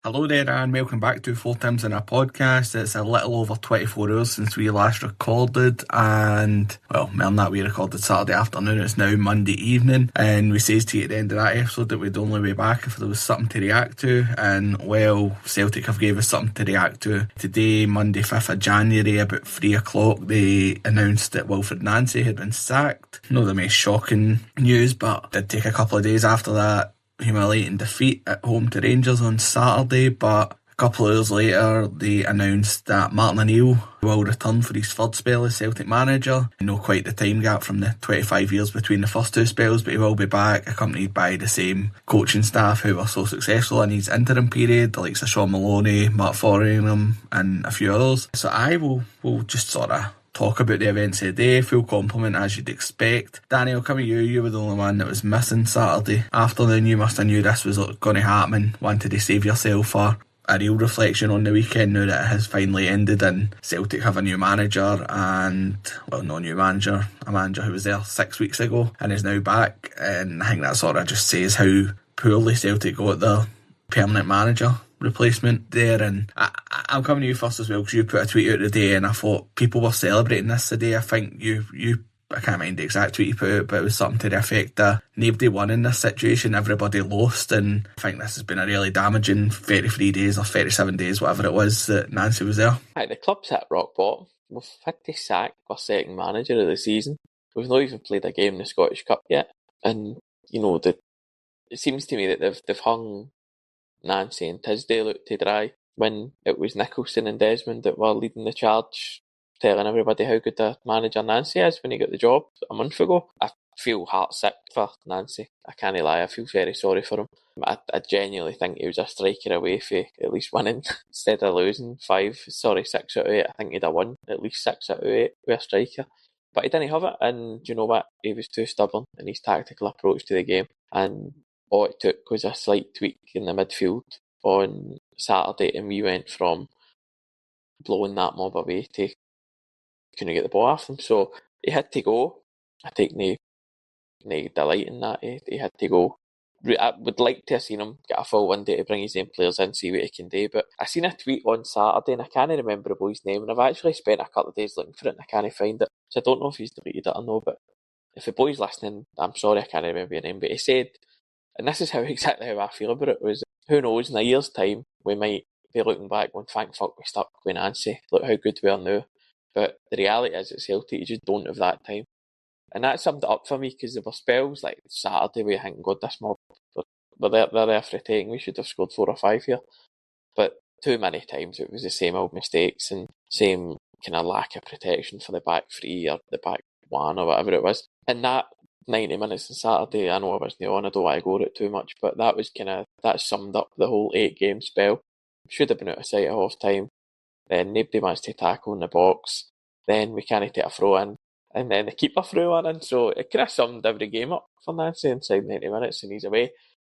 Hello there and welcome back to 4 Tims in a Podcast. It's a little over 24 hours since we last recorded, and well, more than that, we recorded Saturday afternoon. It's now Monday evening, and we says to you at the end of that episode that we'd only be back if there was something to react to, and well, Celtic have gave us something to react to. Today, Monday 5th of January, about 3 o'clock, they announced that Wilfried Nancy had been sacked. Not the most shocking news, but it did take a couple of days after that humiliating defeat at home to Rangers on Saturday, but a couple of hours later they announced that Martin O'Neill will return for his third spell as Celtic manager. I know quite the time gap from the 25 years between the first two spells, but he will be back accompanied by the same coaching staff who were so successful in his interim period, the likes of Sean Maloney, Mark Foringham and a few others. So I will just sort of talk about the events of the day, full complement as you'd expect. Daniel, coming you were the only one that was missing Saturday afternoon. You must have knew this was going to happen, wanted to save yourself for a real reflection on the weekend now that it has finally ended and Celtic have a new manager and, well, no new manager, a manager who was there 6 weeks ago and is now back, and I think that sort of just says how poorly Celtic got their permanent manager replacement there. And I'm coming to you first as well because you put a tweet out today and I thought people were celebrating this today. I think you I can't mind the exact tweet you put out, but it was something to the effect that nobody won in this situation, everybody lost, and I think this has been a really damaging 33 days or 37 days, whatever it was, that Nancy was there. The club's hit rock bottom. We've had to sack our second manager of the season. We've not even played a game in the Scottish Cup yet, and it seems to me that they've hung Nancy and Tisdale out to dry when it was Nicholson and Desmond that were leading the charge, telling everybody how good the manager Nancy is when he got the job a month ago. I feel heartsick for Nancy. I can't lie, I feel very sorry for him. I genuinely think he was a striker away for at least winning instead of losing 6 out of 8. I think he'd have won at least 6 out of 8 with a striker. But he didn't have it, and you know what? He was too stubborn in his tactical approach to the game, and all it took was a slight tweak in the midfield on Saturday, and we went from blowing that mob away to couldn't get the ball off them. So he had to go. I take no delight in that. He had to go. I would like to have seen him get a full window to bring his own players in, see what he can do. But I seen a tweet on Saturday and I can't remember the boy's name, and I've actually spent a couple of days looking for it and I can't find it. So I don't know if he's deleted it or no, but if the boy's listening, I'm sorry I can't remember your name. But he said, and this is exactly how I feel about it, was who knows, in a year's time we might be looking back going, thank fuck we stuck with Nancy, look how good we are now. But the reality is at Celtic you just don't have that time. And that summed it up for me, because there were spells like Saturday where you think, God, this mob, but they're there for taking, we should have scored 4 or 5 here. But too many times it was the same old mistakes and same kind of lack of protection for the back three or the back one or whatever it was. And that 90 minutes on Saturday, I know I wasn't on, I don't want to go it too much, but that summed up the whole 8-game spell. Should have been out of sight at half time. Then nobody managed to tackle in the box. Then we can't take a throw in. And then the keeper threw one in. So it kind of summed every game up for Nancy inside 90 minutes, and he's away.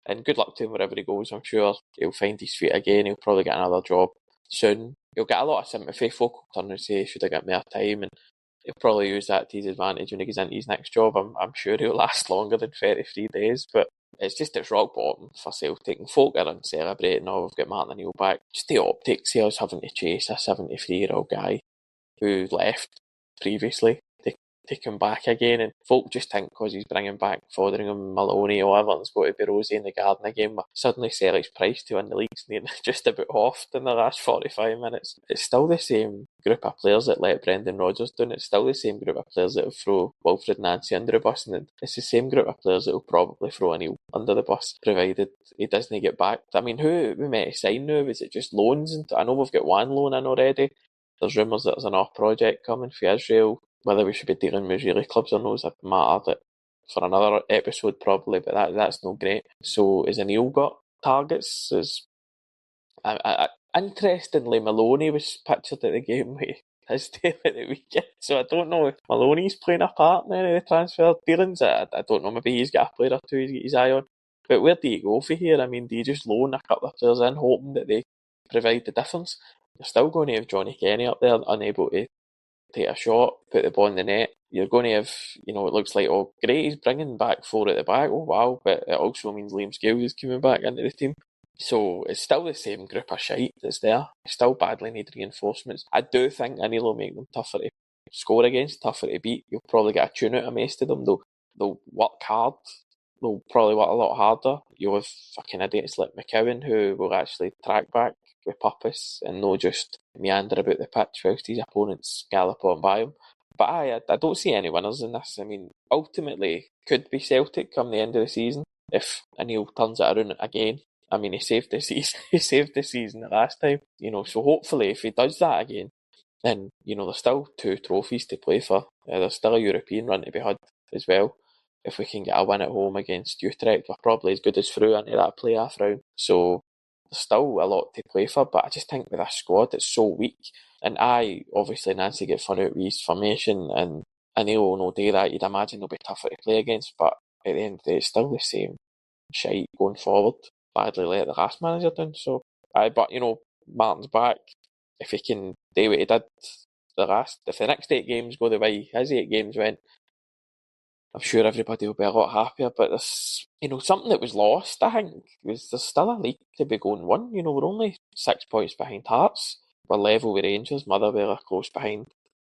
And good luck to him wherever he goes. I'm sure he'll find his feet again. He'll probably get another job soon. He'll get a lot of sympathy. Folk will turn and say he should have got more time, and he'll probably use that to his advantage when he gets into his next job. I'm sure he'll last longer than 33 days. But it's rock bottom for Celtic. And folk are celebrating, we've got Martin O'Neill back. Just the optics here is having to chase a 73-year-old guy who left previously to come back again, and folk just think because he's bringing back Fotheringham, Maloney or everyone's got to be rosy in the garden again, but suddenly Celtic's price to win the league's nearly just about halved in the last 45 minutes. It's still the same group of players that let Brendan Rodgers down. It's still the same group of players that will throw Wilfried Nancy under the bus, and it's the same group of players that will probably throw O'Neill under the bus provided he doesn't get back. I mean, who we might sign now? Is it just loans? And I know we've got one loan in already. There's rumours that there's an off project coming for Israel. Whether we should be dealing with Israeli clubs or not is a matter that for another episode probably, but that's no great. So has O'Neill got targets? Interestingly, Maloney was pictured at the game with Tisdale at the weekend, so I don't know if Maloney's playing a part in any of the transfer dealings. I don't know, maybe he's got a player or two he's got his eye on. But where do you go for here? I mean, do you just loan a couple of players in, hoping that they provide the difference? You're still going to have Johnny Kenny up there, unable to take a shot, put the ball in the net. You're going to have, it looks like, oh, great, he's bringing back 4 at the back. Oh, wow. But it also means Liam Scales is coming back into the team. So it's still the same group of shite that's there. They still badly need reinforcements. I do think Anil will make them tougher to score against, tougher to beat. You'll probably get a tune out of most of them. They'll work hard. They'll probably work a lot harder. You'll have fucking idiots like McCowan who will actually track back with purpose and not just meander about the pitch whilst his opponents gallop on by him. But I don't see any winners in this. I mean, ultimately, could be Celtic come the end of the season if Anil turns it around again. I mean, he saved the season. He saved the season the last time. So hopefully, if he does that again, then there's still 2 trophies to play for. There's still a European run to be had as well. If we can get a win at home against Utrecht, we're probably as good as through into that playoff round. So there's still a lot to play for, but I just think with a squad it's so weak. And obviously Nancy get fun out with his formation, and Neil will no do that. You'd imagine they'll be tougher to play against, but at the end of the day, it's still the same shite going forward. Badly let the last manager down. So, but Martin's back. If he can do what he did if the next 8 games go the way his 8 games went, I'm sure everybody will be a lot happier. But there's, something that was lost, I think, was there's still a league to be going won. We're only 6 points behind Hearts. We're level with Rangers, Motherwell are close behind.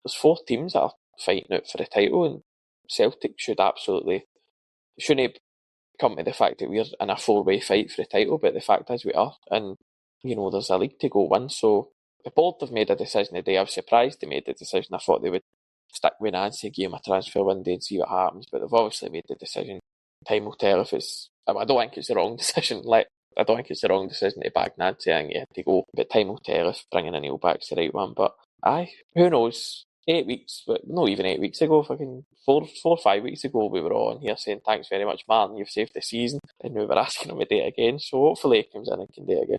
There's 4 teams that are fighting out for the title, and Celtic shouldn't come to the fact that we're in a 4-way fight for the title, but the fact is we are. And, there's a league to go win. So the board have made a decision today. I was surprised they made the decision. I thought they would stick with Nancy, give him a transfer window and see what happens, but they've obviously made the decision. Time will tell if it's... I don't think it's the wrong decision. I don't think it's the wrong decision to bag Nancy. I think he had to go, but time will tell if bringing Neil back's the right one. But who knows? 8 weeks, but not even 8 weeks ago, fucking 4 or 5 weeks ago, we were all on here saying thanks very much, Martin, you've saved the season, and we were asking him to do it again. So hopefully he comes in and can do it again.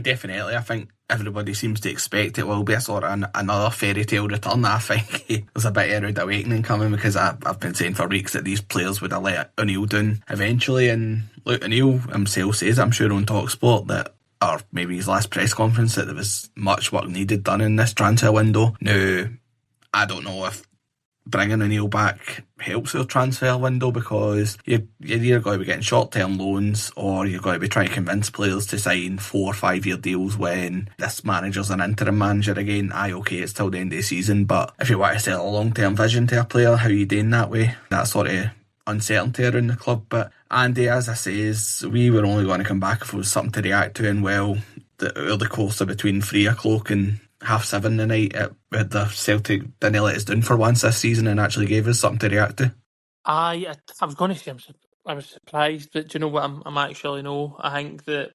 Definitely. I think everybody seems to expect it will be a sort of another fairy tale return. I think there's a bit of a rude awakening coming, because I've been saying for weeks that these players would have let O'Neill down eventually. And look, O'Neill himself says, I'm sure on TalkSport, that, or maybe his last press conference, that there was much work needed done in this transfer window. Now, I don't know if bringing O'Neill back helps your transfer window, because you're either going to be getting short-term loans, or you're going to be trying to convince players to sign 4 or 5 year deals when this manager's an interim manager again. Okay, it's till the end of the season, but if you want to sell a long-term vision to a player, how are you doing that way? That sort of uncertainty around the club. But Andy, as I say, we were only going to come back if it was something to react to, and well, over the course of between 3 o'clock and 7:30 the night, the Celtic didn't let us down for once this season and actually gave us something to react to. I was going to say I was surprised, but do you know what I'm actually no? I think that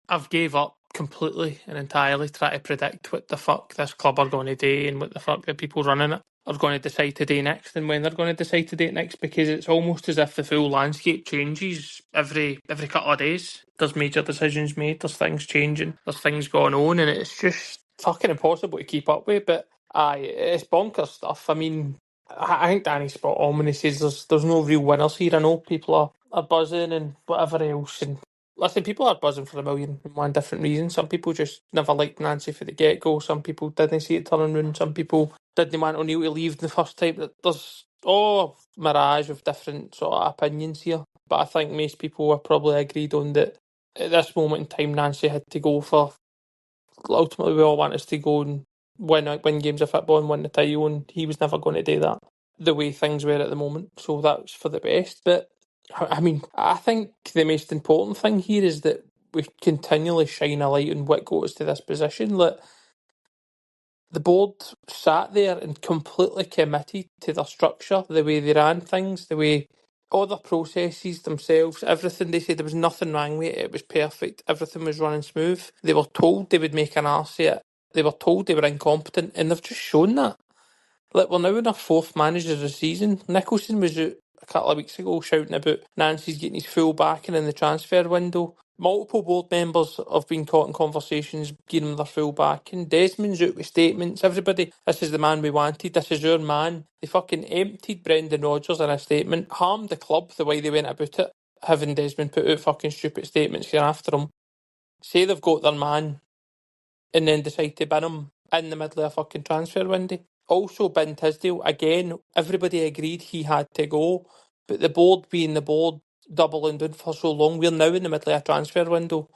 I've gave up completely and entirely trying to predict what the fuck this club are going to do and what the fuck the people running it are going to decide to do next and when they're going to decide to do it next, because it's almost as if the full landscape changes every couple of days. There's major decisions made, there's things changing, there's things going on, and it's just fucking impossible to keep up with. But it's bonkers stuff. I mean, I think Danny's spot on when he says there's no real winners here. I know people are buzzing and whatever else, and listen, people are buzzing for 1,000,001 different reasons. Some people just never liked Nancy for the get-go. Some people didn't see it turning round. Some people didn't want O'Neill to leave the first time. There's mirage of different sort of opinions here. But I think most people are probably agreed on that at this moment in time, Nancy had to go for... Ultimately, we all want us to go and win games of football and win the title, and he was never going to do that the way things were at the moment. So that's for the best. But I mean, I think the most important thing here is that we continually shine a light on what got us to this position. Like, the board sat there and completely committed to their structure, the way they ran things, the way all the processes themselves, everything. They said there was nothing wrong with it. It was perfect. Everything was running smooth. They were told they would make an arse of it. They were told they were incompetent, and they've just shown that. Like, we're now in our 4th manager of the season. Nicholson was out a couple of weeks ago shouting about Nancy's getting his full backing in the transfer window. Multiple board members have been caught in conversations giving them their full backing. Desmond's out with statements. Everybody, this is the man we wanted. This is our man. They fucking emptied Brendan Rodgers in a statement. Harmed the club the way they went about it. having Desmond put out fucking stupid statements here after him. Say they've got their man and then decide to bin him in the middle of a fucking transfer window. Also bin Tisdale. Again, everybody agreed he had to go, but the board being the board, doubling down for so long, we're now in the middle of a transfer window.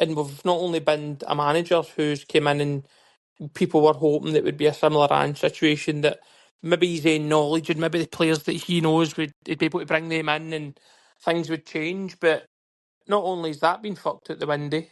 And we've not only binned a manager who's came in and people were hoping it would be a similar situation, that maybe his own knowledge and maybe the players that he knows would he'd be able to bring them in and things would change. But not only has that been fucked out the window,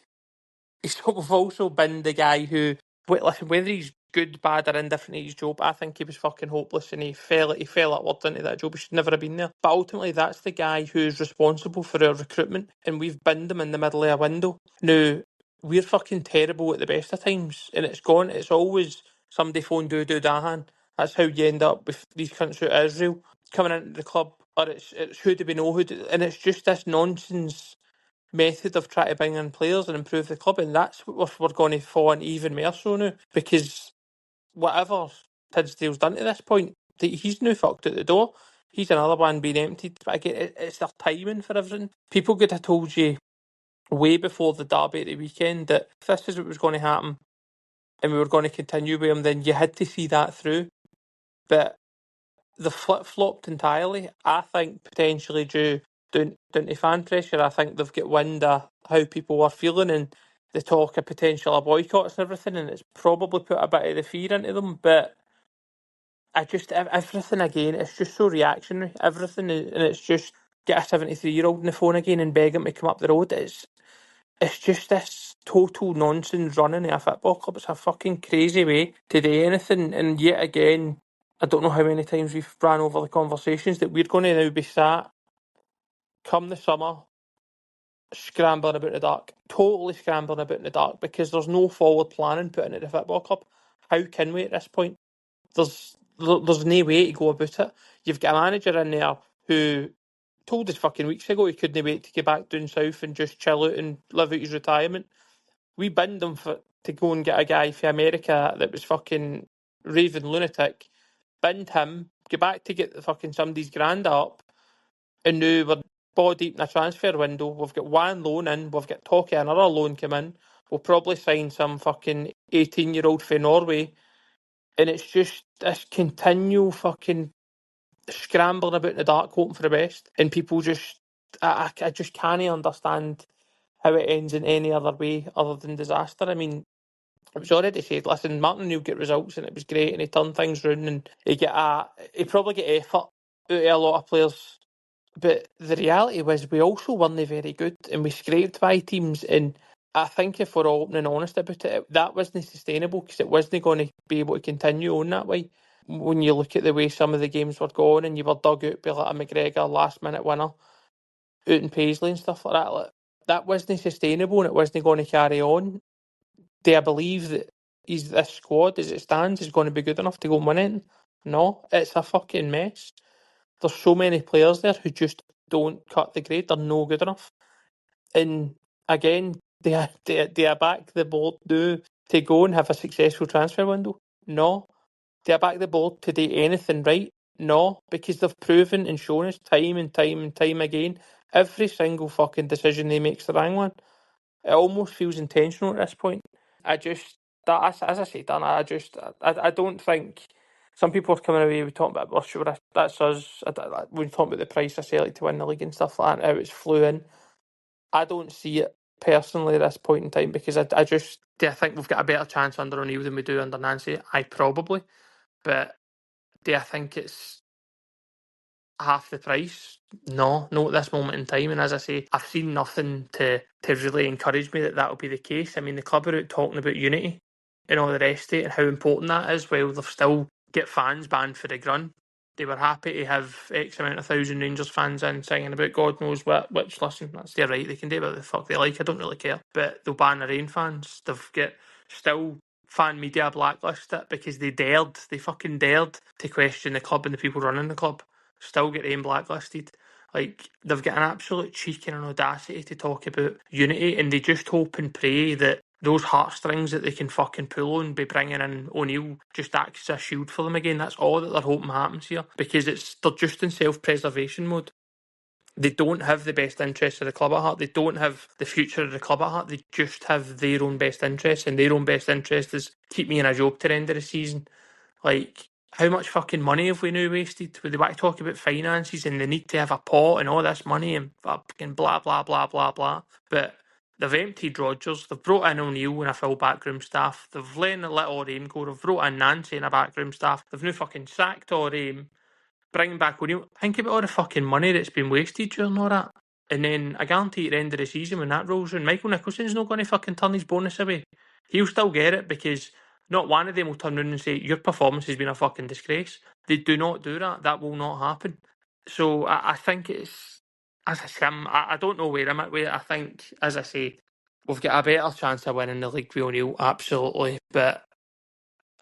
we've also binned the guy who, listen, whether he's good, bad, or indifferent at his job, I think he was fucking hopeless and he fell upwards into that job. He should never have been there. But ultimately, that's the guy who's responsible for our recruitment, and we've binned him in the middle of a window. Now, we're fucking terrible at the best of times, and it's always somebody phone do Dahan. That's how you end up with these countries out of Israel coming into the club, or it's who do we know and it's just this nonsense method of trying to bring in players and improve the club, and that's what we're going to fall into even more so now, because whatever Tisdale's done to this point, he's now fucked at the door. He's another one being emptied. But again, it's their timing for everything. People could have told you way before the derby at the weekend that if this is what was going to happen and we were going to continue with him, then you had to see that through. But the flip-flopped entirely. I think potentially due down to fan pressure. I think they've got wind of how people were feeling and the talk of potential boycotts and everything, and it's probably put a bit of the fear into them. But everything again, it's just so reactionary. Everything, and it's just get a 73-year-old on the phone again and beg him to come up the road. It's just this total nonsense running of a football club. It's a fucking crazy way to do anything. And yet again, I don't know how many times we've ran over the conversations that we're going to now be sat come the summer scrambling about in the dark, totally scrambling about in the dark, because there's no forward planning put into the football club. How can we at this point? There's no way to go about it. You've got a manager in there who told us fucking weeks ago he couldn't wait to get back down south and just chill out and live out his retirement. We binned him to go and get a guy from America that was fucking raving lunatic. Binned him, get back to get the fucking somebody's grand up, and now we're ball deep in a transfer window. We've got one loan in, we've got talk of another loan come in. We'll probably sign some fucking 18-year-old from Norway. And it's just this continual fucking scrambling about in the dark, hoping for the best. And people just, I just can't understand how it ends in any other way other than disaster. I mean, it was already said, listen, Martin O'Neill get results and it was great and he turned things round and he probably get effort out of a lot of players. But the reality was we also weren't very good and we scraped by teams, and I think if we're all open and honest about it, that wasn't sustainable because it wasn't going to be able to continue on that way. When you look at the way some of the games were going and you were dug out by like a McGregor last minute winner out in Paisley and stuff like that, that wasn't sustainable and it wasn't going to carry on. Do I believe that this squad as it stands is going to be good enough to go and win it? No, it's a fucking mess. There's so many players there who just don't cut the grade. They're no good enough. And again, they are back the board to go and have a successful transfer window? No. They are back the board to do anything right? No. Because they've proven and shown us time and time and time again, every single fucking decision they make's the wrong one. It almost feels intentional at this point. As I said, Dan, I don't think some people are coming away with talking about, well, sure, that's us. We're talking about the price of Celtic to win the league and stuff like that, how it's flew in. I don't see it personally at this point in time because do I think we've got a better chance under O'Neill than we do under Nancy? Probably. But do I think it's half the price? No, at this moment in time. And as I say, I've seen nothing to really encourage me that will be the case. I mean, the club are out talking about unity and all the rest of it and how important that is. Well, they've still get fans banned for the grun. They were happy to have X amount of thousand Rangers fans in singing about God knows what, which, listen, that's their right. They can do what the fuck they like. I don't really care. But they'll ban their own fans. They've got still fan media blacklist it because they fucking dared to question the club and the people running the club. Still get them blacklisted. Like, they've got an absolute cheek and an audacity to talk about unity, and they just hope and pray that those heartstrings that they can fucking pull on by bringing in O'Neill just acts as a shield for them again. That's all that they're hoping happens here, because they're just in self-preservation mode. They don't have the best interests of the club at heart. They don't have the future of the club at heart. They just have their own best interests, and their own best interest is keep me in a job to the end of the season. Like, how much fucking money have we now wasted? They want to talk about finances and they need to have a pot and all this money and fucking blah, blah, blah, blah, blah. But they've emptied Rodgers. They've brought in O'Neill and a full backroom staff. They've let Orame go. They've brought in Nancy and a backroom staff. They've now fucking sacked Orame, bringing back O'Neill. Think about all the fucking money that's been wasted during all that. And then I guarantee at the end of the season when that rolls around, Michael Nicholson's not going to fucking turn his bonus away. He'll still get it because not one of them will turn around and say, your performance has been a fucking disgrace. They do not do that. That will not happen. So I think it's, as I say, I don't know where I'm at with it. I think, as I say, we've got a better chance of winning the league with O'Neill, absolutely. But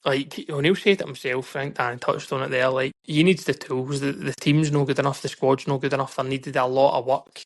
like O'Neill said it himself, I think Dan touched on it there, like he needs the tools. The team's no good enough, the squad's no good enough. There needed a lot of work.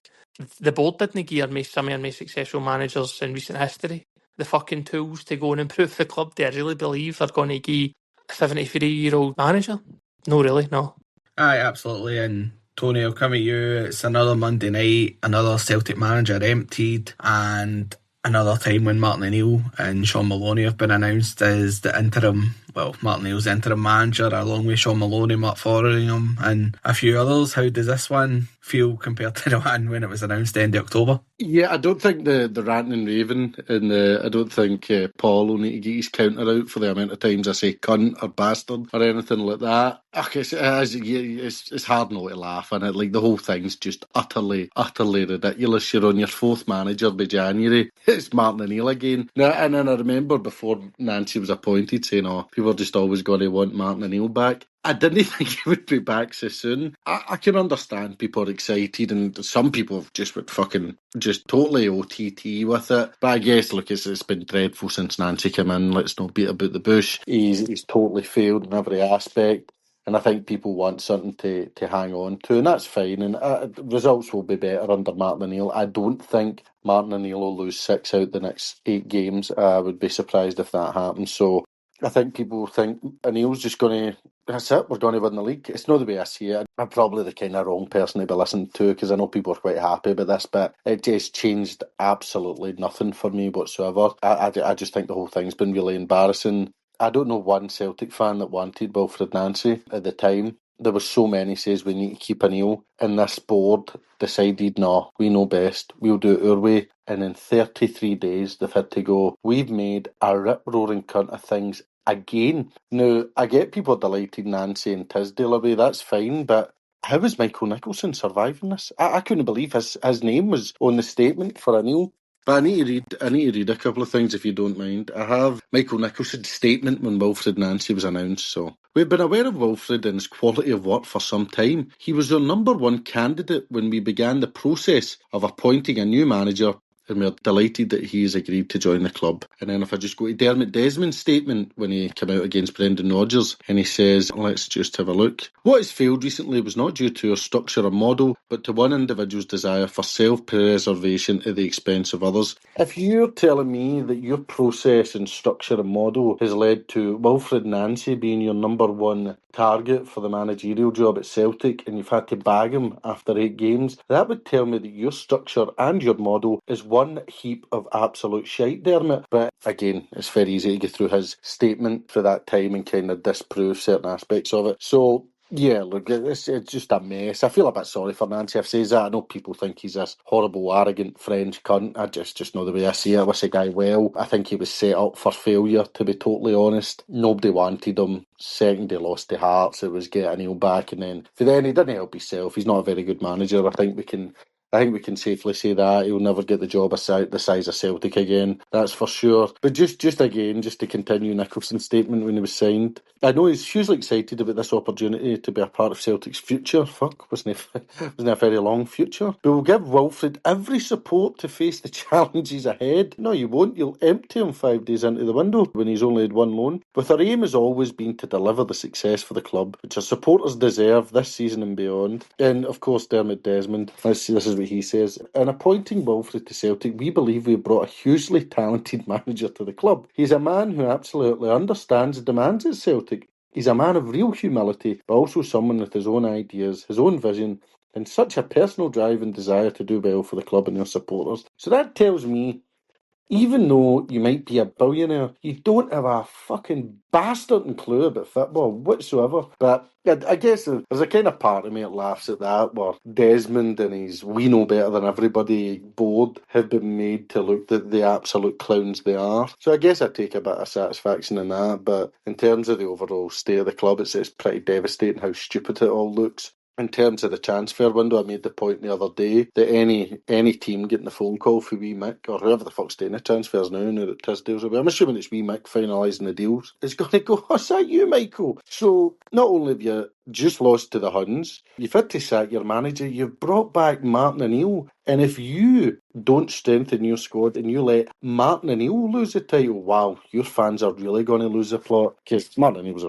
The board didn't give some of our most successful managers in recent history the fucking tools to go and improve the club. Do I really believe they're going to give a 73-year-old manager? No, really, no. Aye, absolutely. And Tony, I'll come at you. It's another Monday night, another Celtic manager emptied, and another time when Martin O'Neill and Sean Maloney have been announced as the interim, well, Martin O'Neill's interim manager, along with Sean Maloney, Mark Fotheringham, and a few others. How does this one feel compared to the one when it was announced end of October? Yeah, I don't think the ranting and raving, and I don't think Paul will need to get his counter out for the amount of times I say cunt or bastard or anything like that. Okay, it's hard not to laugh, and like the whole thing's just utterly ridiculous. You're on your fourth manager by January. It's Martin O'Neill again. Now, and then I remember before Nancy was appointed saying, "Oh, people are just always going to want Martin O'Neill back." I didn't think he would be back so soon. I can understand people are excited, and some people have just would fucking just totally OTT with it. But I guess, look, it's been dreadful since Nancy came in. Let's not beat about the bush. He's totally failed in every aspect. And I think people want something to hang on to, and that's fine. And results will be better under Martin O'Neill. I don't think Martin O'Neill will lose 6 out the next 8 games. I would be surprised if that happens. So I think people think O'Neill's just going to, that's it, we're going to win the league. It's not the way I see it. I'm probably the kind of wrong person to be listening to because I know people are quite happy about this, but it just changed absolutely nothing for me whatsoever. I just think the whole thing's been really embarrassing. I don't know one Celtic fan that wanted Wilfried Nancy at the time. There were so many says we need to keep O'Neill, and this board decided, no, we know best, we'll do it our way. And in 33 days, they've had to go, we've made a rip-roaring cunt of things again. Now, I get people delighted Nancy and Tisdale away, that's fine, but how is Michael Nicholson surviving this? I couldn't believe his name was on the statement for O'Neill. But I need to read a couple of things if you don't mind. I have Michael Nicholson's statement when Wilfried Nancy was announced. So we've been aware of Wilfried and his quality of work for some time. He was our number one candidate when we began the process of appointing a new manager, and we're delighted that he has agreed to join the club. And then if I just go to Dermot Desmond's statement when he came out against Brendan Rodgers, and he says, let's just have a look. What has failed recently was not due to our structure or model, but to one individual's desire for self-preservation at the expense of others. If you're telling me that your process and structure and model has led to Wilfried Nancy being your number one target for the managerial job at Celtic, and you've had to bag him after 8 games, that would tell me that your structure and your model is one heap of absolute shite, Dermot. But again, it's very easy to get through his statement for that time and kind of disprove certain aspects of it. So yeah, look, it's just a mess. I feel a bit sorry for Nancy. I've said that. I know people think he's this horrible, arrogant French cunt. I just know the way I see it. I wish the guy well. I think he was set up for failure, to be totally honest. Nobody wanted him. Second, he lost to Hearts. It was get O'Neill back, and then for then he didn't help himself. He's not a very good manager. I think we can safely say that. He'll never get the job the size of Celtic again. That's for sure. But just to continue Nicholson's statement when he was signed, I know he's hugely excited about this opportunity to be a part of Celtic's future. Wasn't a very long future. But we'll give Wilfried every support to face the challenges ahead. No, you won't. You'll empty him 5 days into the window when he's only had one loan. With our aim has always been to deliver the success for the club, which our supporters deserve this season and beyond. And of course, Dermot Desmond, this is what he says. In appointing Wilfried to Celtic, we believe we have brought a hugely talented manager to the club. He's a man who absolutely understands the demands at Celtic. He's a man of real humility, but also someone with his own ideas, his own vision, and such a personal drive and desire to do well for the club and their supporters. So that tells me, even though you might be a billionaire, you don't have a fucking bastard clue about football whatsoever. But I guess there's a kind of part of me that laughs at that, where Desmond and his "we know better than everybody" board have been made to look the absolute clowns they are. So I guess I take a bit of satisfaction in that. But in terms of the overall state of the club, it's pretty devastating how stupid it all looks. In terms of the transfer window, I made the point the other day that any team getting a phone call for wee Mick, or whoever the fuck's doing the transfers now that Tisdale's away, I'm assuming it's wee Mick finalising the deals, it's going to go, "Oh, is that you, Michael?" So not only have you just lost to the Huns, you've had to sack your manager, you've brought back Martin O'Neill, and if you don't strengthen your squad and you let Martin O'Neill lose the title, wow, your fans are really going to lose the plot, because Martin O'Neill's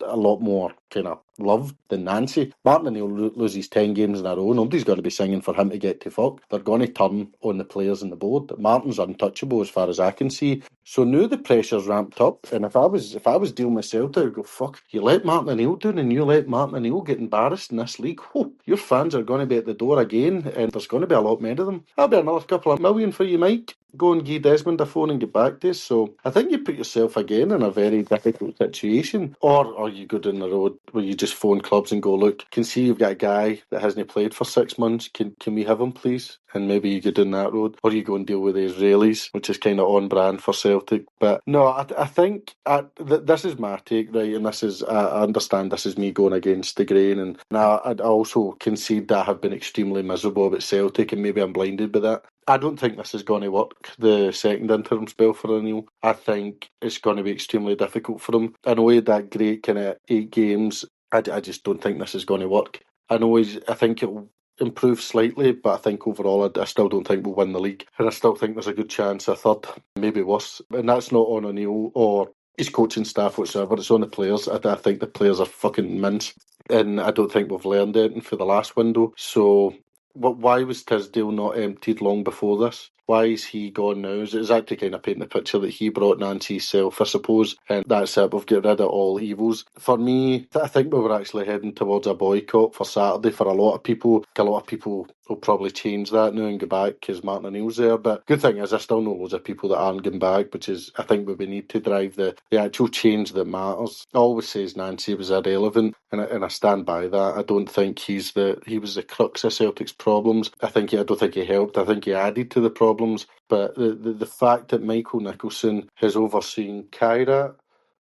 a lot more kind of loved than Nancy. Martin O'Neill loses 10 games in a row. Nobody's going to be singing for him to get to fuck. They're going to turn on the players on the board. Martin's untouchable as far as I can see. So now the pressure's ramped up. And if I was dealing with Celtic, I'd go, fuck, you let Martin O'Neill down and you let Martin O'Neill get embarrassed in this league. Whoa, your fans are going to be at the door again, and there's going to be a lot many of them. That'll be another couple of million for you, Mike. Go and give Desmond a phone and get back to us. So I think you put yourself again in a very difficult situation. Or you go down the road where you just phone clubs and go, "Look, can see you've got a guy that hasn't played for 6 months. Can we have him, please?" And maybe you go down that road. Or you go and deal with the Israelis, which is kind of on brand for Celtic. But no, I think this is my take, right? And this is, I understand this is me going against the grain. And now I also concede that I have been extremely miserable about Celtic, and maybe I'm blinded by that. I don't think this is going to work, the second interim spell for O'Neill. I think it's going to be extremely difficult for him. I know he had that great kind of 8 games. I just don't think this is going to work. I think it'll improve slightly, but I think overall I still don't think we'll win the league. And I still think there's a good chance a third, maybe worse. And that's not on O'Neill or his coaching staff whatsoever. It's on the players. I think the players are fucking mince. And I don't think we've learned anything for the last window. So why was Tisdale not emptied long before this? Why is he gone now? Is that to kind of paint the picture that he brought Nancy himself, I suppose, and that's it, we've got rid of all evils? For me, I think we were actually heading towards a boycott for Saturday for a lot of people. A lot of people will probably change that now and go back because Martin O'Neill's there. But good thing is I still know loads of people that aren't going back, which is, I think, what we need to drive the actual change that matters. I always says Nancy was irrelevant, and I stand by that. I don't think he was the crux of Celtic's problems. I don't think he helped. I think he added to the problems. But the fact that Michael Nicholson has overseen Kyrat,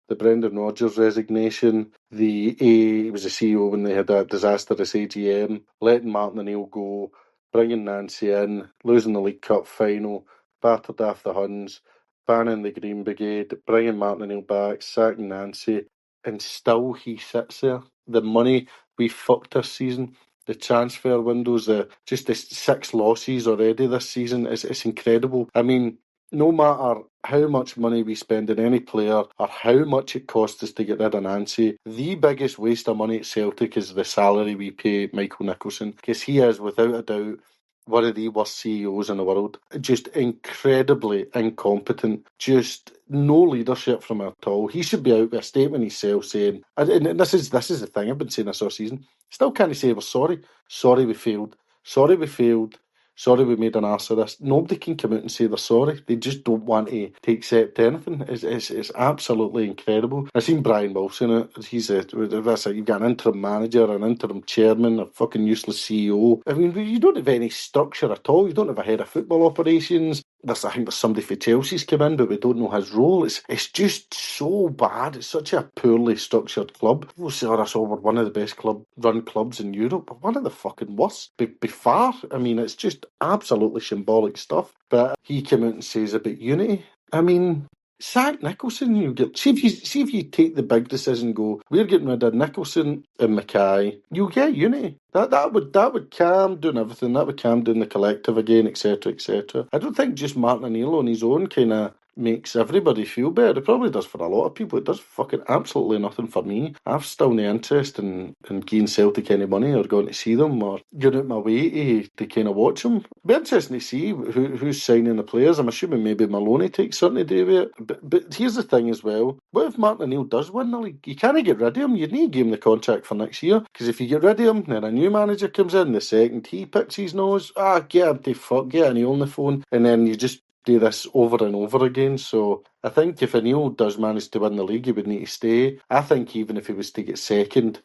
the Brendan Rodgers resignation, he was the CEO when they had that disastrous AGM, letting Martin O'Neill go, bringing Nancy in, losing the League Cup final, battered off the Huns, banning the Green Brigade, bringing Martin O'Neill back, sacking Nancy, and still he sits there. The money we fucked this season, the transfer windows, just the 6 losses already this season, it's incredible. I mean, no matter how much money we spend on any player or how much it costs us to get rid of Nancy, the biggest waste of money at Celtic is the salary we pay Michael Nicholson, because he is, without a doubt, one of the worst CEOs in the world. Just incredibly incompetent. Just no leadership from him at all. He should be out with a statement himself saying, and this is the thing, I've been saying this all season, still can't say we're sorry. Sorry we failed. Sorry we failed. Sorry we made an arse of this. Nobody can come out and say they're sorry. They just don't want to accept anything. It's absolutely incredible. I've seen Brian Wilson. You've got an interim manager, an interim chairman, a fucking useless CEO. I mean, you don't have any structure at all. You don't have a head of football operations. I think there's somebody for Chelsea's come in, but we don't know his role. It's just so bad. It's such a poorly structured club. People say, "Oh, that's over one of the best run clubs in Europe," but one of the fucking worst. By far. I mean, it's just absolutely symbolic stuff. But he came out and says about unity. I mean, sack Nicholson. See if you take the big decision. Go, we're getting rid of Nicholson and Mackay. You'll get unity. That would calm down everything. That would calm down the collective again, etc., etc. I don't think just Martin O'Neill on his own kind of makes everybody feel better. It probably does for a lot of people. It does fucking absolutely nothing for me. I've still no interest in giving Celtic any money or going to see them or going out my way to kind of watch them. It'll be interesting to see who's signing the players. I'm assuming maybe Maloney takes something to do with it. But here's the thing as well. What if Martin O'Neill does win the league? You can't get rid of him. You need to give him the contract for next year. Because if you get rid of him, then a new manager comes in, the second he picks his nose, get him to fuck, get O'Neill on the phone, and then you just do this over and over again. So I think if O'Neill does manage to win the league, he would need to stay. I think even if he was to get second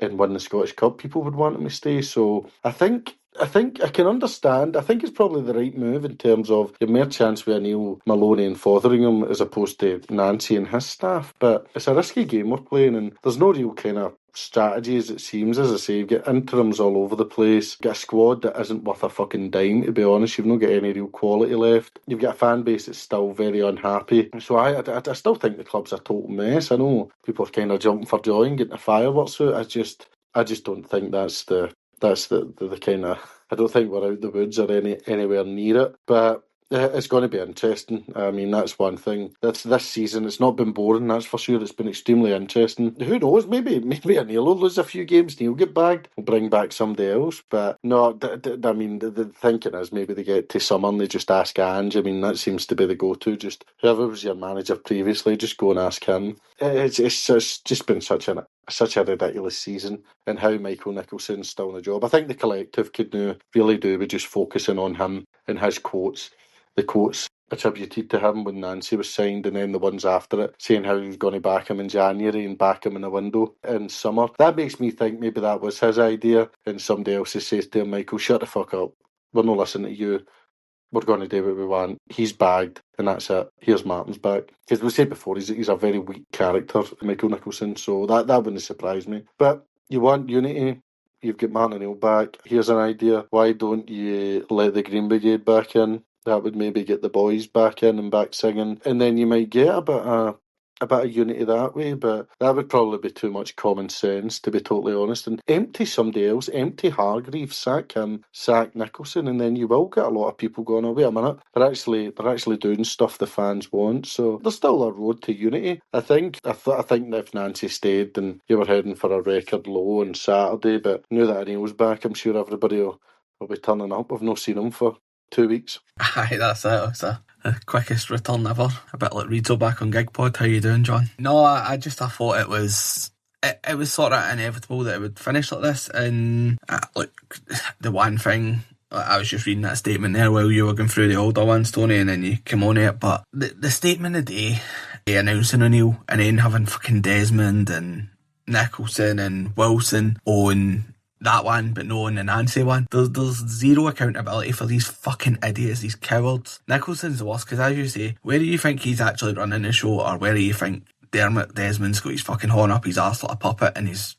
and win the Scottish Cup, people would want him to stay. So I think I can understand. I think it's probably the right move in terms of you've more chance with O'Neill, Maloney and Fotheringham as opposed to Nancy and his staff. But it's a risky game we're playing and there's no real kind of strategy as it seems. As I say, you've got interims all over the place. You've got a squad that isn't worth a fucking dime, to be honest. You've not got any real quality left. You've got a fan base that's still very unhappy. So I still think the club's a total mess. I know people are kind of jumping for joy and getting the fireworks out. I just don't think that's the kind of... I don't think we're out the woods or anywhere near it. But it's going to be interesting. I mean, that's one thing. This season, it's not been boring, that's for sure. It's been extremely interesting. Who knows? Maybe O'Neill will lose a few games and he'll get bagged. We'll bring back somebody else. But no, I mean, the thinking is maybe they get to summer and they just ask Ange. I mean, that seems to be the go-to. Just whoever was your manager previously, just go and ask him. It's just been such a ridiculous season, and how Michael Nicholson's still in the job. I think the collective could now really do with just focusing on him and his quotes. The quotes attributed to him when Nancy was signed, and then the ones after it saying how he was going to back him in January and back him in the window in summer. That makes me think maybe that was his idea, and somebody else says to him, Michael, shut the fuck up. We're not listening to you. We're going to do what we want. He's bagged, and that's it. Here's Martin's back. Because we said before, he's a very weak character, Michael Nicholson, so that wouldn't surprise me. But you want unity. You've got Martin O'Neill back. Here's an idea. Why don't you let the Green Brigade back in? That would maybe get the boys back in and back singing. And then you might get a bit of unity that way, but that would probably be too much common sense, to be totally honest. And empty somebody else, empty Hargreaves, sack him, sack Nicholson, and then you will get a lot of people going, oh, wait a minute, they're actually doing stuff the fans want. So there's still a road to unity. I think if Nancy stayed, then you were heading for a record low on Saturday, but now that O'Neill's back, I'm sure everybody will be turning up. I've not seen him for 2 weeks. Aye, that's it. It's the quickest return ever. A bit like Reedzo back on Gig Pod. How you doing, John? No, I thought it was sort of inevitable that it would finish like this. And look, the one thing, I was just reading that statement there while you were going through the older ones, Tony, and then you come on it. But the statement of the day, announcing O'Neill and then having fucking Desmond and Nicholson and Wilson on that one, but no on the Nancy one. There's zero accountability for these fucking idiots, these cowards. Nicholson's the worst, because as you say, where do you think he's actually running the show, or where do you think Desmond's got his fucking horn up his arse like a puppet and he's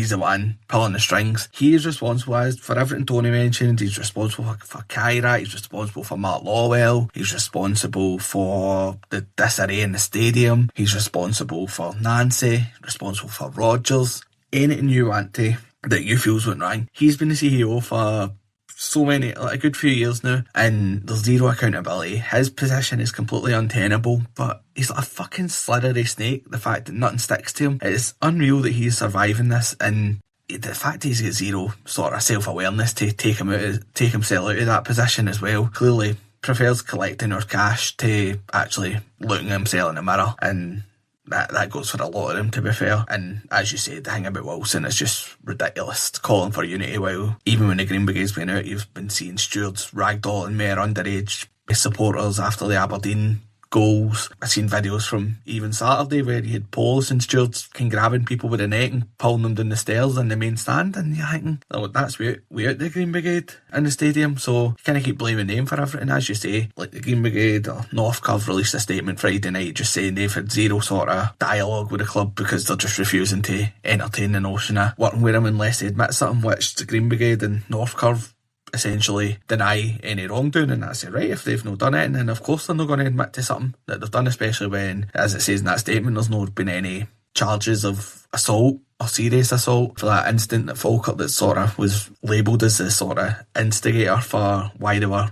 the one pulling the strings? He is responsible for everything Tony mentioned. He's responsible for Kyra, he's responsible for Mark Lawwell, he's responsible for the disarray in the stadium, he's responsible for Nancy, responsible for Rodgers. Anything you want to that you feels went wrong. He's been the CEO for so many, like a good few years now, and there's zero accountability. His position is completely untenable, but he's like a fucking slithery snake. The fact that nothing sticks to him, it's unreal that he's surviving this, and the fact that he's got zero sort of self-awareness to take himself out of that position as well. Clearly prefers collecting our cash to actually looking at himself in the mirror, and that goes for a lot of them, to be fair. And as you said, the thing about Wilson is just ridiculous. Calling for unity while, even when the Green Brigade's been out, you've been seeing stewards ragdolling mere underage supporters after the Aberdeen goals. I've seen videos from even Saturday where you had Paulus and stewards grabbing people with a net and pulling them down the stairs in the main stand, and you're thinking, oh, that's we out the Green Brigade in the stadium. So you kind of keep blaming them for everything. As you say, like the Green Brigade or North Curve released a statement Friday night just saying they've had zero sort of dialogue with the club because they're just refusing to entertain the notion of working with them unless they admit something, which the Green Brigade and North Curve essentially deny any wrongdoing, and that's it, right? If they've not done it, and then of course they're not going to admit to something that they've done, especially when, as it says in that statement, there's not been any charges of assault or serious assault for that incident that Falkirk that sort of was labelled as the sort of instigator for why they were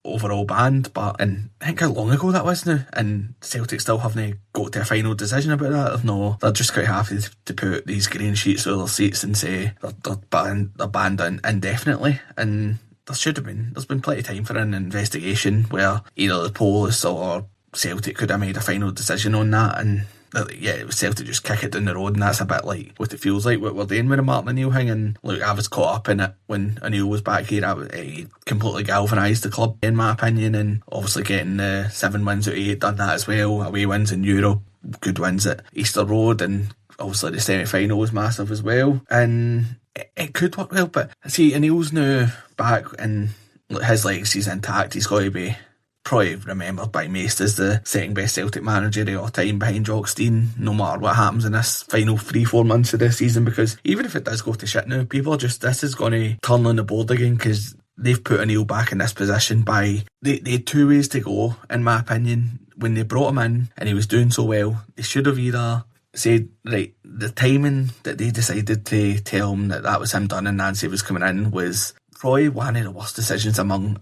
overall banned, but and I think how long ago that was now, and Celtic still haven't got to a final decision about that. They're just quite happy to put these green sheets over their seats and say they're banned indefinitely, and there's been plenty of time for an investigation where either the police or Celtic could have made a final decision on that, and it was Celtic just kick it down the road, and that's a bit like what it feels like what we're doing with the Martin O'Neill thing. And look, I was caught up in it when O'Neill was back here. He completely galvanised the club, in my opinion, and obviously getting 7 wins out of 8 done that as well. Away wins in Europe, good wins at Easter Road, and obviously the semi-final was massive as well. And it could work well, but see, O'Neill's now back and his legacy's intact. He's got to be probably remembered by most as the second best Celtic manager of all time behind Jock Stein, no matter what happens in this final 3-4 months of this season, because even if it does go to shit now, people are just, this is going to turn on the board again, because they've put O'Neill back in this position by, they had 2 ways to go, in my opinion. When they brought him in and he was doing so well, they should have either said, right, the timing that they decided to tell him that was him done and Nancy was coming in was probably one of the worst decisions among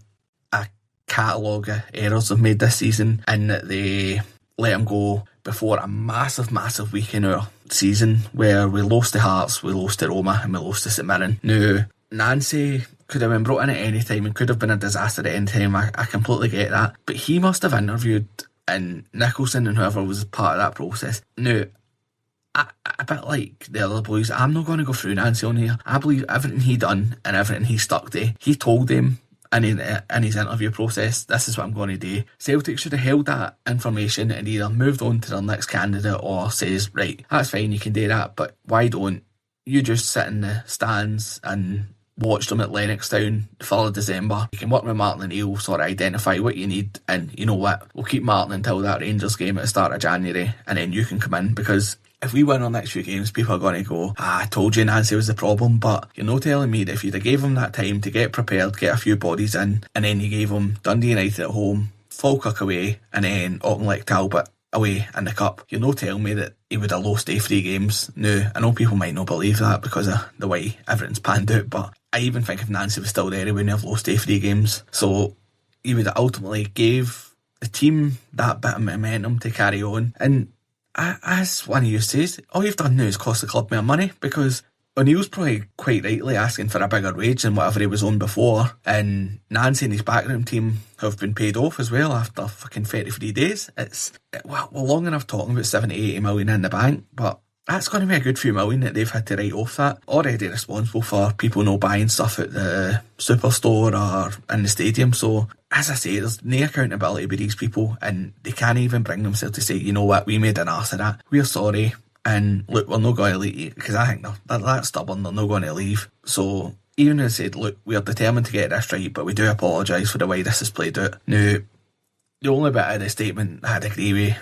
a catalogue of errors they've made this season, and that they let him go before a massive week in our season where we lost to Hearts, we lost to Roma and we lost to St Mirren. Now, Nancy could have been brought in at any time and could have been a disaster at any time. I completely get that, but he must have interviewed and Nicholson and whoever was part of that process. Now, a bit like the other boys, I'm not going to go through Nancy on here. I believe everything he done and everything he stuck to, he told them in his interview process, this is what I'm going to do. Celtic should have held that information and either moved on to their next candidate or says, right, that's fine, you can do that, but why don't you just sit in the stands and watch them at Lennoxtown for December? You can work with Martin O'Neill, sort of identify what you need, and you know what, we'll keep Martin until that Rangers game at the start of January, and then you can come in, because if we win our next few games, people are going to go, I told you Nancy was the problem, but you're not telling me that if you'd have gave him that time to get prepared, get a few bodies in, and then you gave him Dundee United at home, Falkirk away, and then Auchinleck Talbot away in the Cup, you're not telling me that he would have lost 3 games. Now, I know people might not believe that because of the way everything's panned out, but I even think if Nancy was still there, he wouldn't have lost 3 games. So he would have ultimately gave the team that bit of momentum to carry on. And as one of you says, all you've done now is cost the club more money, because O'Neill's probably quite rightly asking for a bigger wage than whatever he was on before, and Nancy and his backroom team have been paid off as well after fucking 33 days. We're long enough talking about 70-80 million in the bank, but that's going to be a good few million that they've had to write off that. Already responsible for people not buying stuff at the superstore or in the stadium. So, as I say, there's no accountability by these people, and they can't even bring themselves to say, you know what, we made an arse of that. We're sorry, and look, we're not going to leave, because I think they're that stubborn, they're not going to leave. So, even if they said, look, we're determined to get this right, but we do apologise for the way this has played out. Now, the only bit of the statement I'd agree with,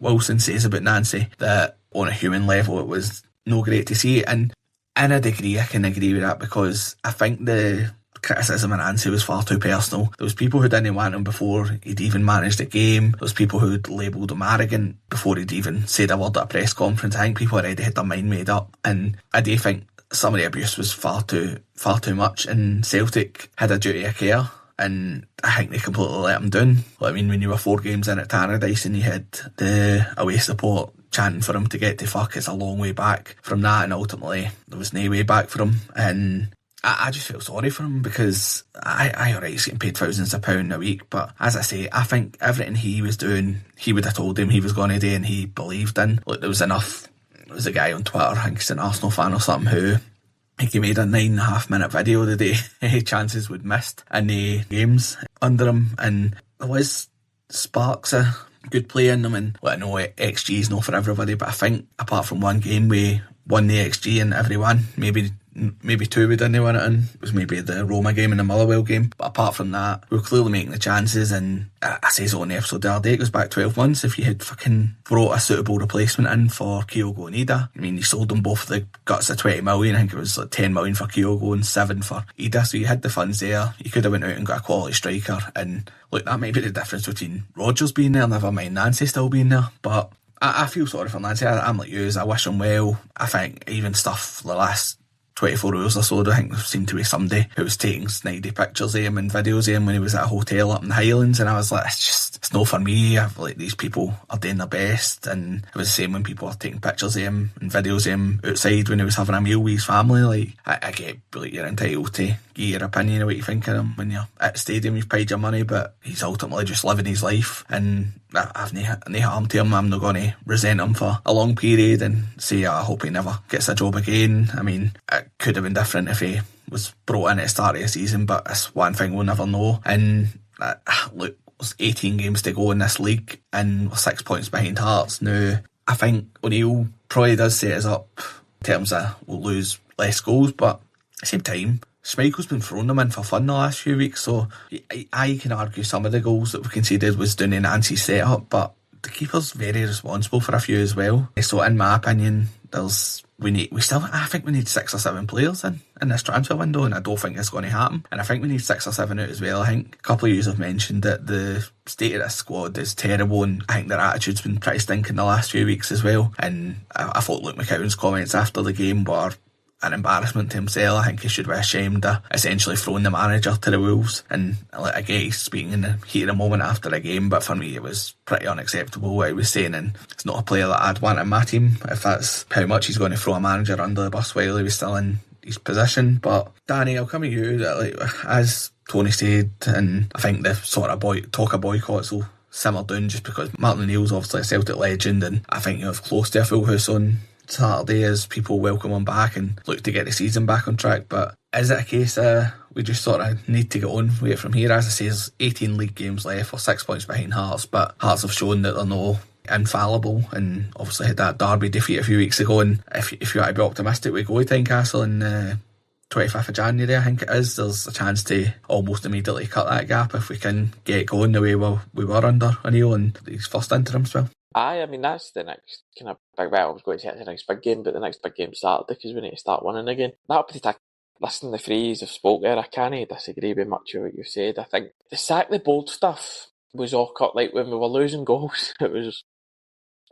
Wilson says about Nancy, that on a human level it was no great to see, and in a degree I can agree with that, because I think the criticism of Nancy was far too personal. There was people who didn't want him before he'd even managed a game. There was people who'd labelled him arrogant before he'd even said a word at a press conference. I think people already had their mind made up, and I do think some of the abuse was far too much, and Celtic had a duty of care, and I think they completely let him down. I mean, when you were 4 games in at Tannadice and you had the away support chanting for him to get to fuck, it's a long way back from that, and ultimately there was no way back for him. And I just feel sorry for him, because alright, he's getting paid thousands of pounds a week, but as I say, I think everything he was doing, he would have told him he was going to do and he believed in. Look, there was enough. There was a guy on Twitter, I think he's an Arsenal fan or something, who I think he made a 9.5 minute video the day chances would missed in the games under him, and there was sparks of good play in them. And I know XG is not for everybody, but I think apart from one game we won the XG in every one, maybe 2 we didn't win it in. It was maybe the Roma game and the Motherwell game. But apart from that, we were clearly making the chances, and I say so on the episode the other day, it goes back 12 months. If you had fucking brought a suitable replacement in for Kyogo and Ida, I mean, you sold them both the guts of 20 million. I think it was like 10 million for Kyogo and 7 for Ida. So you had the funds there. You could have went out and got a quality striker. And look, that might be the difference between Rodgers being there, never mind Nancy still being there. But I feel sorry for Nancy. I'm like you, I wish him well. I think even stuff the last 24 hours or so, I think there seemed to be somebody who was taking snidey pictures of him and videos of him when he was at a hotel up in the Highlands, and I was like, it's not for me. These people are doing their best. And it was the same when people were taking pictures of him and videos of him outside when he was having a meal with his family. I get you're entitled to give your opinion of what you think of him when you're at the stadium, you've paid your money, but he's ultimately just living his life, and I've no harm to him. I'm not going to resent him for a long period and say I hope he never gets a job again. I mean, it could have been different if he was brought in at the start of the season, but it's one thing we'll never know. And look, there's 18 games to go in this league and we're 6 points behind Hearts. Now, I think O'Neill probably does set us up in terms of we'll lose less goals, but at the same time, Schmeichel's been throwing them in for fun the last few weeks, so I can argue some of the goals that we conceded was down to Nancy's setup, but the keeper's very responsible for a few as well. So in my opinion, I think we need 6 or 7 players in this transfer window, and I don't think it's going to happen. And I think we need 6 or 7 out as well. I think a couple of you have mentioned that the state of this squad is terrible, and I think their attitude's been pretty stinking the last few weeks as well. And I thought Luke McCowan's comments after the game were an embarrassment to himself. I think he should be ashamed of essentially throwing the manager to the wolves. And I get he's speaking in the heat of the moment after the game, but for me it was pretty unacceptable what he was saying, and it's not a player that I'd want in my team if that's how much he's going to throw a manager under the bus while he was still in his position. But Danny, I'll come to you. As Tony said, and I think the sort of talk of boycotts will simmer down just because Martin O'Neill's obviously a Celtic legend, and I think he was close to a full house on Saturday as people welcome him back and look to get the season back on track. But is it a case we just sort of need to get on with it from here? As I say, there's 18 league games left, we're 6 points behind Hearts, but Hearts have shown that they're no infallible, and obviously had that Derby defeat a few weeks ago. And if you want to be optimistic, we go to Tynecastle on 25th of January, I think it is. There's a chance to almost immediately cut that gap if we can get going the way we were under O'Neill and his first interim spell. I mean, that's the next kind of big, well, I was going to say it's the next big game, but the next big game's Saturday because we need to start winning again. That'll be listen, the phrase I've spoke there, I can't disagree with much of what you've said. I think the sack the bold stuff was all cut, like when we were losing goals, it was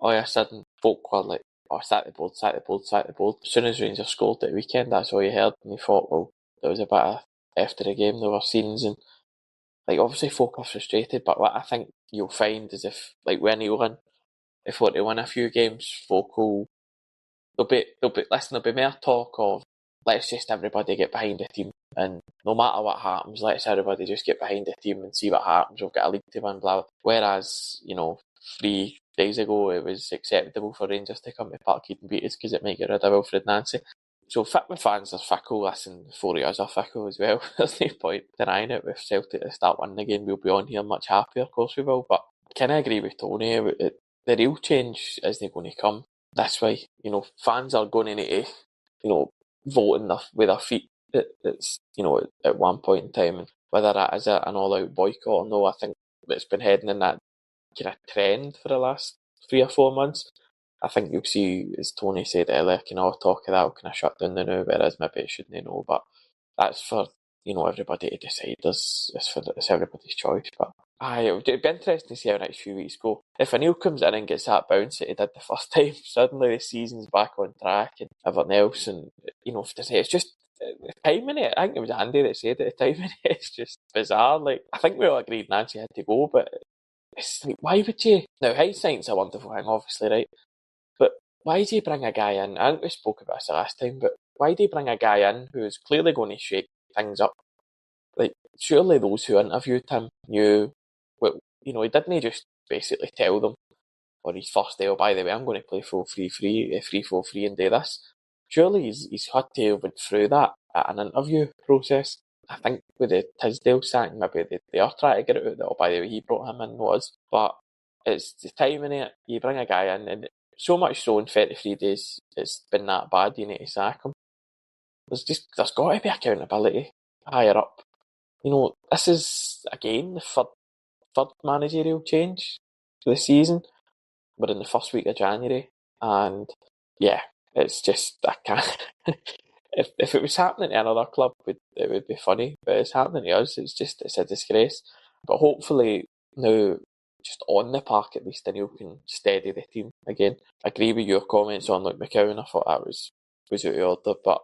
all of a sudden folk were like, oh, sack the bold, sack the bold, sack the bold. As soon as Rangers scored at the weekend, that's all you heard, and you thought, well, there was a bit of after the game, there were scenes, and like obviously folk are frustrated, but what I think you'll find is if, like when you win, if we're to win a few games, folk will there'll be more talk of let's just everybody get behind the team, and no matter what happens, let's everybody just get behind the team and see what happens. We've got a league to win, blah. Whereas 3 days ago it was acceptable for Rangers to come to Parkhead and beat us because it might get rid of Wilfried Nancy. So fans are fickle. Listen, 4 years are fickle as well. There's no point denying it. With Celtic to start winning again, we'll be on here much happier. Of course we will. But can I agree with Tony? The real change isn't going to come this way. Fans are going to need to, vote with their feet. It's at one point in time, and whether that is an all-out boycott or no, I think it's been heading in that kind of trend for the last 3 or 4 months. I think you'll see, as Tony said earlier, talk of that will kind of shut down the now, whereas maybe it shouldn't know. But that's for everybody to decide. It's everybody's choice. But it'd be interesting to see how the next few weeks go. If O'Neill comes in and gets that bounce that he did the first time, suddenly the season's back on track and everything else. And it's just the timing. I think it was Andy that said it. The timing it's just bizarre. Like I think we all agreed Nancy had to go, but it's like, why would you? Now hindsight's a wonderful thing, obviously, right? But why do you bring a guy in? I think we spoke about this the last time, but why do you bring a guy in who is clearly going to shake things up? Like, surely those who interviewed him knew, he didn't just basically tell them on his first day, oh, by the way, I'm going to play 3-4-3 and do this. Surely he's had to have went through that at an interview process. I think with the Tisdale sack, maybe they are trying to get it out that, oh, by the way, he brought him in, not us. But it's the timing of it. You bring a guy in, and so much so in 33 days, it's been that bad, you need to sack him. There's got to be accountability higher up. This is, again, the third managerial change for the season. We're in the first week of January, and yeah, it's just, I can't. If it was happening to another club, it would be funny, but it's happening to us. It's a disgrace. But hopefully now, just on the park at least, Daniel can steady the team again. I agree with your comments on McCowan. I thought that was out of order, but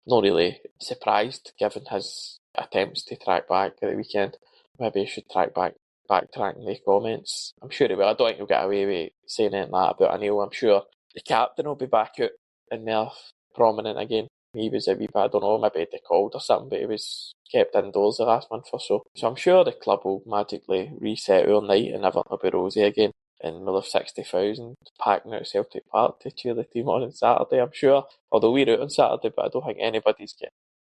not really surprised given his attempts to track back at the weekend. Maybe he should backtrack the comments. I'm sure he will. I don't think he'll get away with saying anything like that about O'Neill. I'm sure the captain will be back out and more prominent again. He was a wee bit, I don't know, maybe they called or something, but he was kept indoors the last month or so. So I'm sure the club will magically reset overnight and everything will be rosy again. And we'll have 60,000 packing out Celtic Park to cheer the team on Saturday, I'm sure. Although we're out on Saturday, but I don't think anybody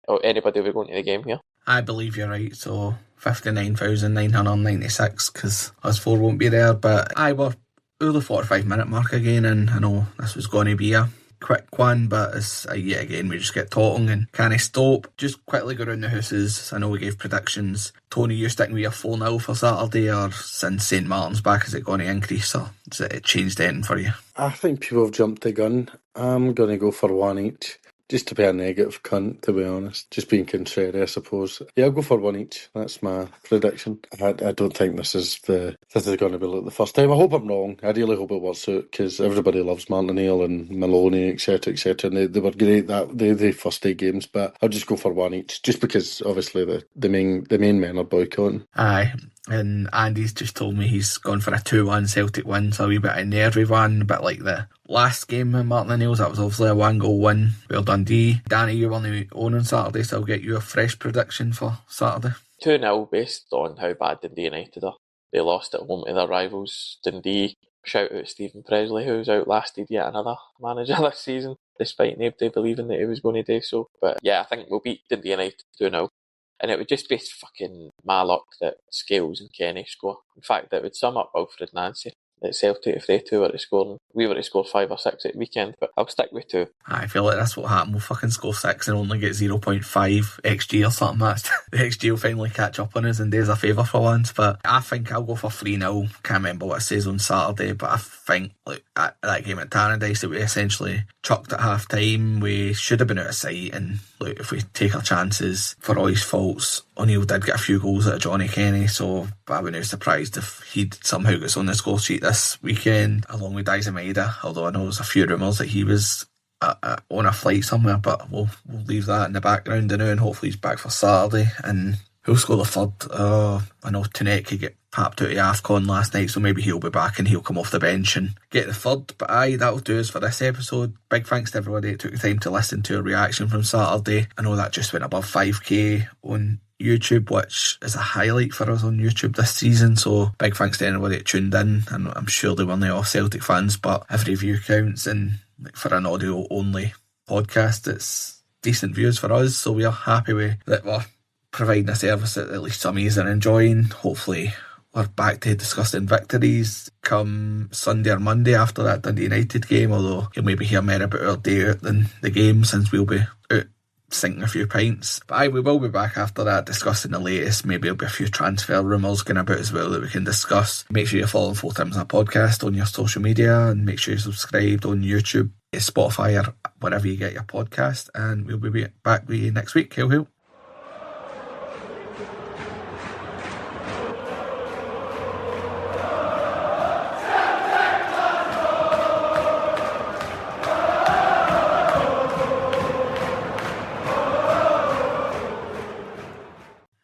will be going to the game here. I believe you're right, so 59,996, because us four won't be there. But we're over the 45-minute mark again, and I know this was going to be a quick one, but it's yet again we just get talking and can't stop. Just quickly go around the houses. I know we gave predictions. Tony, you sticking with your 4-0 for Saturday, or since St Martin's back, is it going to increase, or has it changed anything for you? I think people have jumped the gun. I'm going to go for one each. Just to be a negative cunt, to be honest. Just being contrary, I suppose. Yeah, I'll go for one each. That's my prediction. I don't think this is going to be like the first time. I hope I'm wrong. I really hope it works out, because everybody loves Martinelli and Maloney, etc., etc. And they were great the first 8 games. But I'll just go for one each, just because obviously the main men are boycotting. Aye. And Andy's just told me he's gone for a 2-1 Celtic win, so a wee bit of nervy one, a bit like the last game with Martin O'Neill's. That was obviously a 1-goal win. Well done, D. Danny, you only own on Saturday, so I'll get you a fresh prediction for Saturday. 2-0 based on how bad Dundee United are. They lost at home to their rivals, Dundee. Shout out Stephen Presley, who's outlasted yet another manager this season, despite nobody believing that he was going to do so. But yeah, I think we'll beat Dundee United 2-0. And it would just be fucking my luck that Scales and Kenny score. In fact, it would sum up Wilfried Nancy at Celtic if they two were to score. We were to score 5 or 6 at the weekend, but I'll stick with 2. I feel like that's what happened. We'll fucking score 6 and only get 0.5 XG or something. The XG will finally catch up on us and do us a favour for once. But I think I'll go for 3-0. Can't remember what it says on Saturday, but I think at that game at Tannadice that we essentially chucked at half time. We should have been out of sight, and if we take our chances, for all his faults, O'Neill did get a few goals out of Johnny Kenny, so I wouldn't be surprised if he'd somehow gets on the score sheet this weekend along with Daizen Maeda, although I know there's a few rumours that he was on a flight somewhere, but we'll leave that in the background now, and hopefully he's back for Saturday. And who'll score the third? I know Tanek could get papped out of AFCON last night, so maybe he'll be back and he'll come off the bench and get the third. But that'll do us for this episode. Big thanks to everybody that took the time to listen to a reaction from Saturday. I know that just went above 5k on YouTube, which is a highlight for us on YouTube this season, so big thanks to anybody that tuned in. And I'm sure they weren't all Celtic fans, but every view counts, and for an audio only podcast, it's decent views for us, so we are happy with that. We're providing a service that at least some of you are enjoying. Hopefully we're back to discussing victories come Sunday or Monday after that Dundee United game, although you'll maybe hear more about our day out than the game, since we'll be out sinking a few pints. But we will be back after that discussing the latest. Maybe there'll be a few transfer rumours going about as well that we can discuss. Make sure you're following Full Times on Podcast on your social media, and make sure you're subscribed on YouTube, Spotify, or wherever you get your podcast, and we'll be back with you next week. Hail, hail.